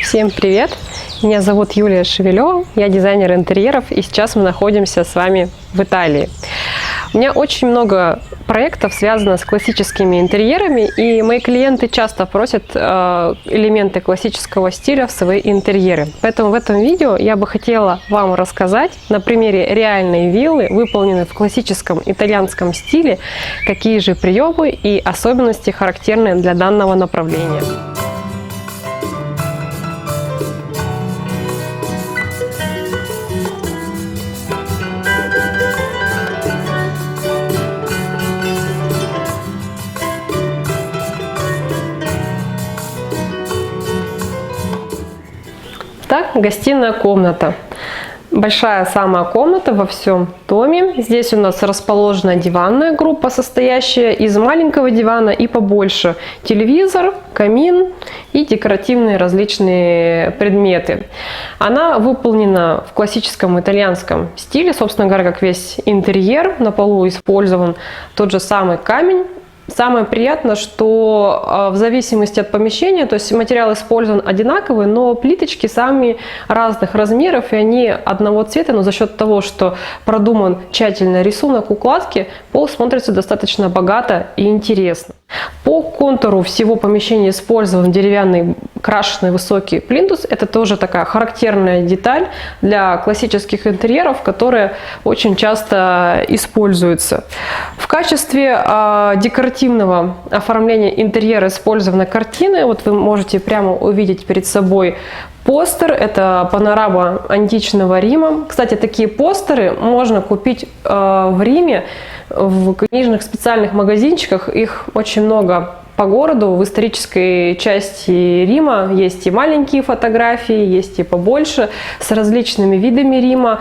Всем привет! Меня зовут Юлия Шевелева, я дизайнер интерьеров, и сейчас мы находимся с вами в Италии. У меня очень много проектов связано с классическими интерьерами, и мои клиенты часто просят элементы классического стиля в свои интерьеры. Поэтому в этом видео я бы хотела вам рассказать на примере реальной виллы, выполненной в классическом итальянском стиле, какие же приемы и особенности характерны для данного направления. Так, гостиная комната. Большая самая комната во всем доме. Здесь у нас расположена диванная группа, состоящая из маленького дивана и побольше. Телевизор, камин и декоративные различные предметы. Она выполнена в классическом итальянском стиле. Собственно говоря, как весь интерьер. На полу использован тот же самый камень. Самое приятное, что в зависимости от помещения, то есть материал использован одинаковый, но плиточки сами разных размеров, и они одного цвета, но за счет того, что продуман тщательный рисунок укладки, пол смотрится достаточно богато и интересно. По контуру всего помещения использован деревянный крашеный высокий плинтус. Это тоже такая характерная деталь для классических интерьеров, которая очень часто используется. В качестве декоративного оформления интерьера использованы картины. Вот вы можете прямо увидеть перед собой постер. Это панорама античного Рима. Кстати, такие постеры можно купить в Риме в книжных специальных магазинчиках. Их очень много по городу. В исторической части Рима есть и маленькие фотографии, есть и побольше, с различными видами Рима,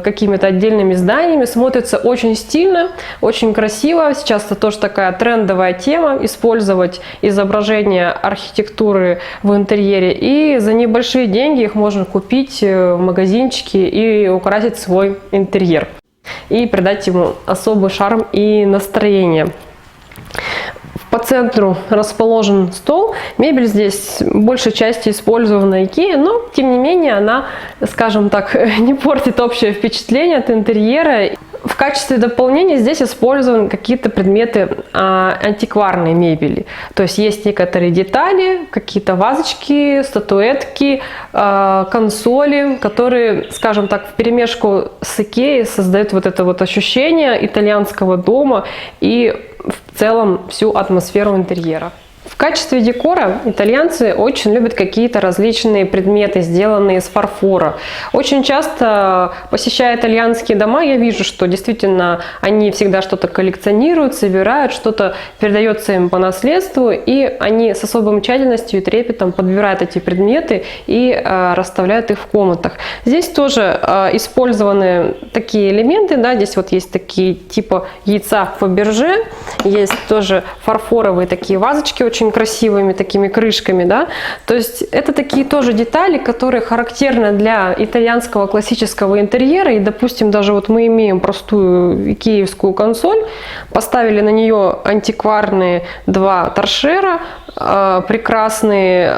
какими-то отдельными зданиями. Смотрится очень стильно, очень красиво. Сейчас это тоже такая трендовая тема, использовать изображения архитектуры в интерьере. И за небольшие деньги их можно купить в магазинчике и украсить свой интерьер. И придать ему особый шарм и настроение. По центру расположен стол. Мебель здесь большей части использована IKEA, но тем не менее она, скажем так, не портит общее впечатление от интерьера. В качестве дополнения здесь использованы какие-то предметы антикварной мебели. То есть есть некоторые детали, какие-то вазочки, статуэтки, консоли, которые, скажем так, вперемешку с IKEA создают вот это вот ощущение итальянского дома и в целом всю атмосферу интерьера. В качестве декора итальянцы очень любят какие-то различные предметы, сделанные из фарфора. Очень часто, посещая итальянские дома, я вижу, что действительно они всегда что-то коллекционируют, собирают, что-то передается им по наследству, и они с особой тщательностью и трепетом подбирают эти предметы и расставляют их в комнатах. Здесь тоже использованы такие элементы, да, здесь вот есть такие типа яйца Фаберже, есть тоже фарфоровые такие вазочки, очень красивыми такими крышками, да, то есть это такие тоже детали, которые характерны для итальянского классического интерьера, и, допустим, даже вот мы имеем простую икеевскую консоль, поставили на нее антикварные два торшера, прекрасное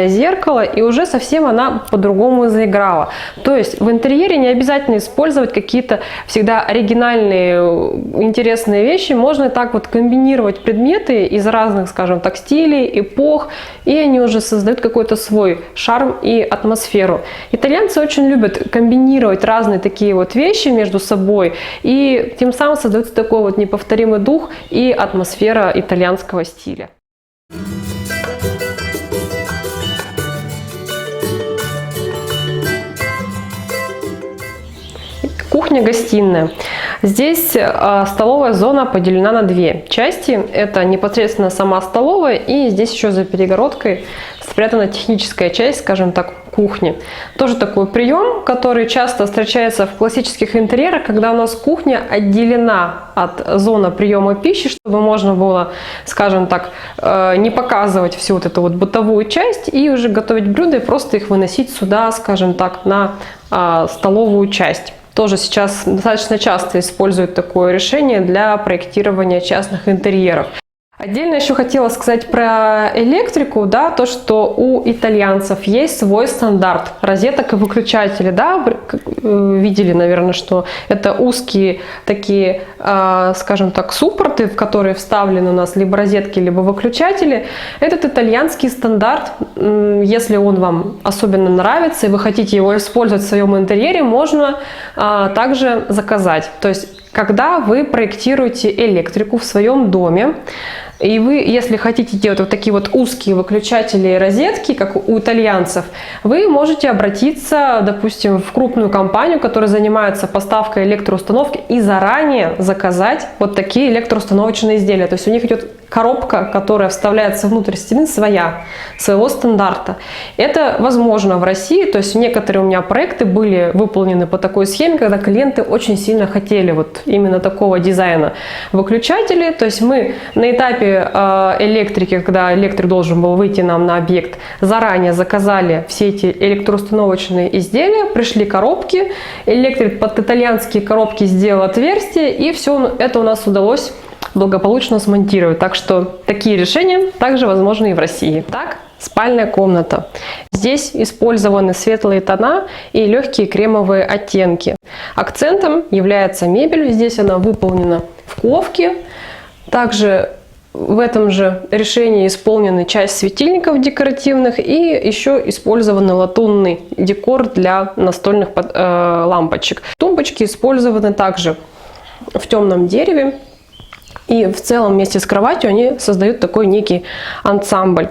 зеркало, и уже совсем она по-другому заиграла. То есть в интерьере не обязательно использовать какие-то всегда оригинальные, интересные вещи, можно так вот комбинировать предметы из разных, скажем так, стилей, эпох, и они уже создают какой-то свой шарм и атмосферу. Итальянцы очень любят комбинировать разные такие вот вещи между собой, и тем самым создается такой вот неповторимый дух и атмосфера итальянского стиля. Кухня-гостиная. Здесь столовая зона поделена на две части. Это непосредственно сама столовая, и здесь еще за перегородкой спрятана техническая часть, скажем так, кухни. Тоже такой прием, который часто встречается в классических интерьерах, когда у нас кухня отделена от зоны приема пищи, чтобы можно было, скажем так, не показывать всю вот эту вот бытовую часть и уже готовить блюда и просто их выносить сюда, скажем так, на столовую часть. Тоже сейчас достаточно часто используют такое решение для проектирования частных интерьеров. Отдельно еще хотела сказать про электрику, да, то, что у итальянцев есть свой стандарт розеток и выключателей, да, вы видели, наверное, что это узкие такие, скажем так, суппорты, в которые вставлены у нас либо розетки, либо выключатели. Этот итальянский стандарт, если он вам особенно нравится и вы хотите его использовать в своем интерьере, можно также заказать. То есть, когда вы проектируете электрику в своем доме, и вы, если хотите делать вот такие вот узкие выключатели и розетки, как у итальянцев, вы можете обратиться, допустим, в крупную компанию, которая занимается поставкой электроустановки, и заранее заказать вот такие электроустановочные изделия. То есть у них идет коробка, которая вставляется внутрь стены, своего стандарта. Это возможно в России, то есть некоторые у меня проекты были выполнены по такой схеме, когда клиенты очень сильно хотели вот именно такого дизайна выключателей. То есть мы на этапе электрики, когда электрик должен был выйти нам на объект, заранее заказали все эти электроустановочные изделия, пришли коробки, электрик под итальянские коробки сделал отверстие, и все это у нас удалось благополучно смонтировать. Так что такие решения также возможны и в России. Так, спальная комната. Здесь использованы светлые тона и легкие кремовые оттенки. Акцентом является мебель. Здесь она выполнена в ковке. Также в этом же решении исполнена часть светильников декоративных и еще использован латунный декор для настольных лампочек. Тумбочки использованы также в темном дереве. И в целом вместе с кроватью они создают такой некий ансамбль.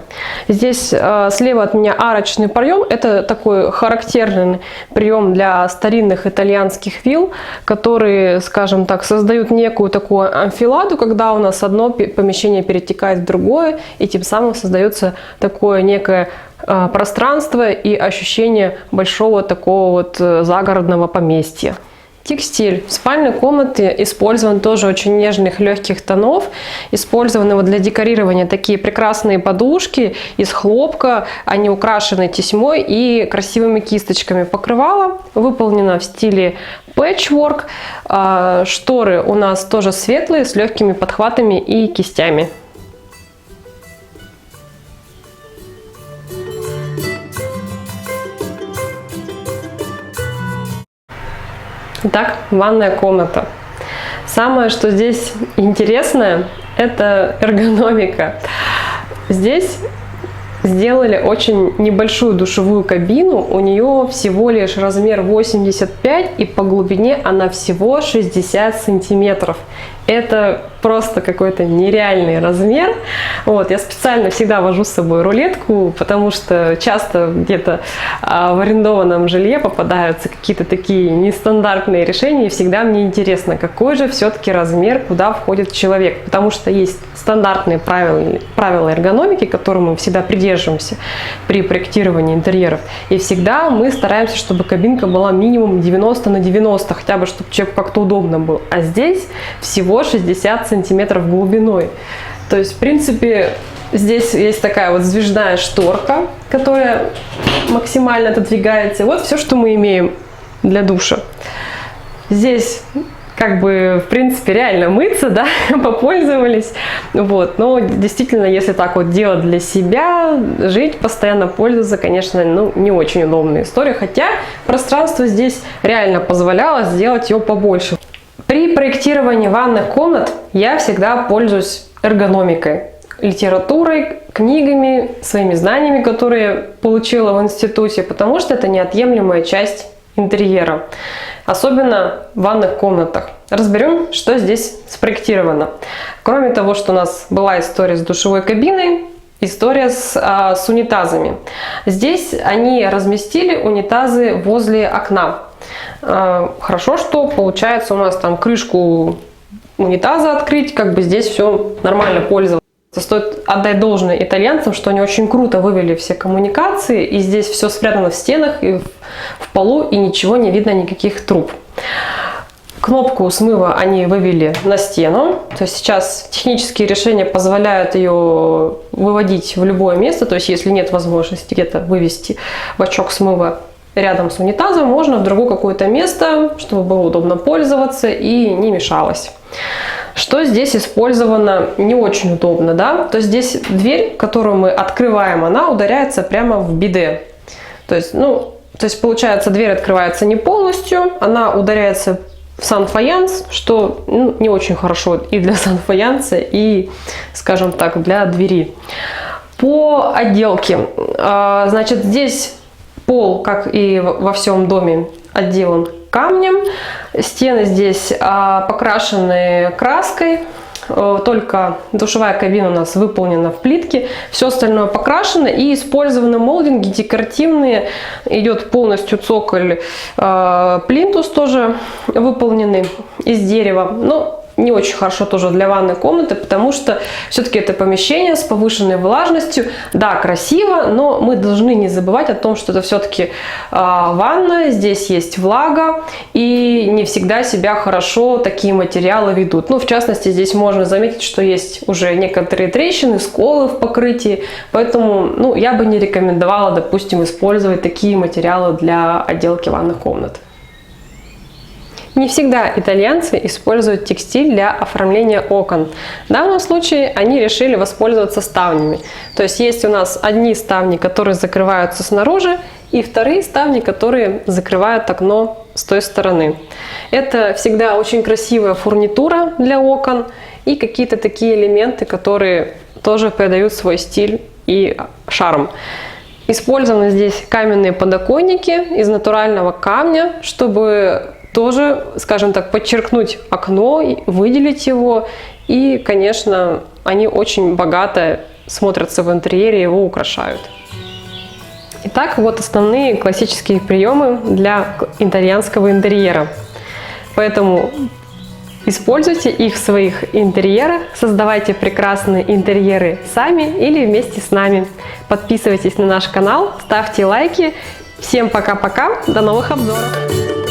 Здесь слева от меня арочный проем. Это такой характерный прием для старинных итальянских вилл, которые, скажем так, создают некую такую анфиладу, когда у нас одно помещение перетекает в другое, и тем самым создается такое некое пространство и ощущение большого такого вот загородного поместья. Текстиль в спальной комнате использован тоже очень нежных легких тонов. Использованы вот для декорирования такие прекрасные подушки из хлопка. Они украшены тесьмой и красивыми кисточками. Покрывало выполнено в стиле пэтчворк. Шторы у нас тоже светлые, с легкими подхватами и кистями. Итак, ванная комната. Самое, что здесь интересное, это эргономика. Здесь сделали очень небольшую душевую кабину. У нее всего лишь размер 85, и по глубине она всего 60 сантиметров. Это просто какой-то нереальный размер. Вот, я специально всегда вожу с собой рулетку, потому что часто где-то в арендованном жилье попадаются какие-то такие нестандартные решения, и всегда мне интересно, какой же все-таки размер, куда входит человек. Потому что есть стандартные правила эргономики, которым мы всегда придерживаемся при проектировании интерьеров. И всегда мы стараемся, чтобы кабинка была минимум 90 на 90, хотя бы, чтобы человеку как-то удобно было. А здесь всего 60 сантиметров глубиной. То есть, в принципе, здесь есть такая вот сдвижная шторка, которая максимально отодвигается. Вот все, что мы имеем для душа. Здесь как бы, в принципе, реально мыться, да, попользовались. Вот. Но действительно, если так вот делать для себя, жить, постоянно пользоваться, конечно, ну, не очень удобная история. Хотя пространство здесь реально позволяло сделать ее побольше. При проектировании ванных комнат я всегда пользуюсь эргономикой, литературой, книгами, своими знаниями, которые получила в институте, потому что это неотъемлемая часть интерьера, особенно в ванных комнатах. Разберем, что здесь спроектировано. Кроме того, что у нас была история с душевой кабиной, история с унитазами. Здесь они разместили унитазы возле окна. Хорошо, что получается у нас там крышку унитаза открыть, как бы здесь все нормально пользоваться. Стоит отдать должное итальянцам, что они очень круто вывели все коммуникации, и здесь все спрятано в стенах и в полу, и ничего не видно, никаких труб. Кнопку смыва они вывели на стену, то есть сейчас технические решения позволяют ее выводить в любое место, то есть если нет возможности где-то вывести бачок смыва рядом с унитазом, можно в другое какое-то место, чтобы было удобно пользоваться и не мешалось. что здесь использовано не очень удобно, да? То есть здесь дверь, которую мы открываем, она ударяется прямо в биде. То есть получается, дверь открывается не полностью, она ударяется в сан-фаянс, что не очень хорошо и для сан-фаянса, и, скажем так, для двери. По отделке, значит, здесь пол, как и во всем доме, отделан камнем. Стены здесь покрашены краской. Только душевая кабина у нас выполнена в плитке. Все остальное покрашено и использованы молдинги декоративные. Идет полностью цоколь, плинтус тоже выполнены из дерева. Но не очень хорошо тоже для ванной комнаты, потому что все-таки это помещение с повышенной влажностью. Да, красиво, но мы должны не забывать о том, что это все-таки ванна, здесь есть влага, и не всегда себя хорошо такие материалы ведут. Ну, в частности, здесь можно заметить, что есть уже некоторые трещины, сколы в покрытии, поэтому я бы не рекомендовала, допустим, использовать такие материалы для отделки ванных комнат. Не всегда итальянцы используют текстиль для оформления окон. В данном случае они решили воспользоваться ставнями. То есть есть у нас одни ставни, которые закрываются снаружи, и вторые ставни, которые закрывают окно с той стороны. Это всегда очень красивая фурнитура для окон и какие-то такие элементы, которые тоже придают свой стиль и шарм. Использованы здесь каменные подоконники из натурального камня, чтобы тоже, скажем так, подчеркнуть окно, выделить его. И, конечно, они очень богато смотрятся в интерьере, его украшают. Итак, вот основные классические приемы для итальянского интерьера. Поэтому используйте их в своих интерьерах, создавайте прекрасные интерьеры сами или вместе с нами. Подписывайтесь на наш канал, ставьте лайки. Всем пока-пока, до новых обзоров!